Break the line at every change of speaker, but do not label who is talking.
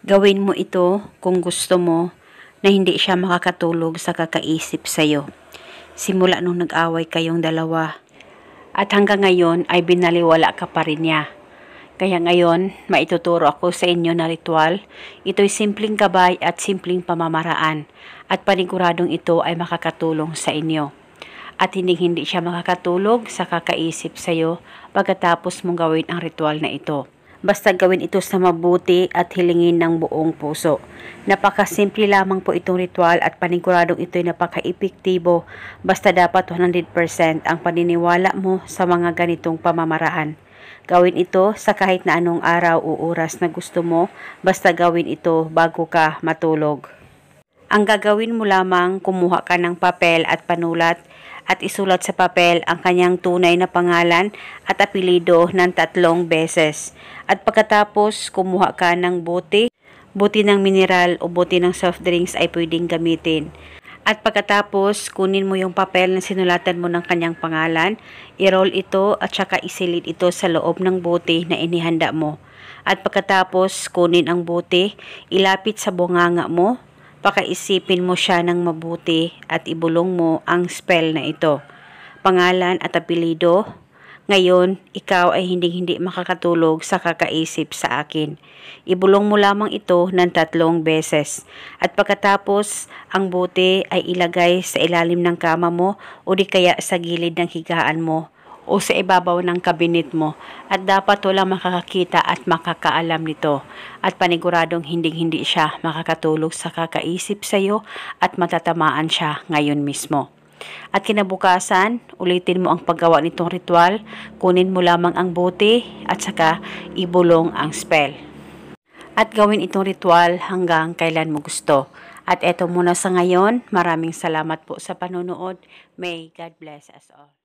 Gawin mo ito kung gusto mo na hindi siya makakatulog sa kakaisip sa'yo. Simula nung nag-away kayong dalawa at hanggang ngayon ay binaliwala ka pa rin niya. Kaya ngayon, maituturo ako sa inyo na ritual. Ito'y simpleng gabay at simpleng pamamaraan at paniguradong ito ay makakatulong sa inyo. At hindi siya makakatulog sa kakaisip sa'yo pagkatapos mong gawin ang ritual na ito. Basta gawin ito sa mabuti at hilingin ng buong puso. Napakasimple lamang po itong ritual at paniguradong ito'y napaka-epektibo. Basta dapat 100% ang paniniwala mo sa mga ganitong pamamaraan. Gawin ito sa kahit na anong araw o oras na gusto mo, basta gawin ito bago ka matulog. Ang gagawin mo lamang, kumuha ka ng papel at panulat at isulat sa papel ang kanyang tunay na pangalan at apelido ng 3 beses. At pagkatapos, kumuha ka ng bote ng mineral o bote ng soft drinks ay pwedeng gamitin. At pagkatapos, kunin mo yung papel na sinulatan mo ng kanyang pangalan, i-roll ito at saka isilid ito sa loob ng bote na inihanda mo. At pagkatapos, kunin ang bote, ilapit sa bunganga mo, pakaisipin mo siya ng mabuti at ibulong mo ang spell na ito. Pangalan at apelido. Ngayon, ikaw ay hindi makakatulog sa kakaisip sa akin. Ibulong mo lamang ito ng 3 beses. At pagkatapos, ang bote ay ilagay sa ilalim ng kama mo o di kaya sa gilid ng higaan mo o sa ibabaw ng kabinet mo at dapat walang makakakita at makakaalam nito at paniguradong hindi siya makakatulog sa kakaisip sa iyo at matatamaan siya ngayon mismo. At kinabukasan, ulitin mo ang paggawa nitong ritual, kunin mo lamang ang bote at saka ibulong ang spell. At gawin itong ritual hanggang kailan mo gusto. At eto muna sa ngayon, maraming salamat po sa panonood. May God bless us all.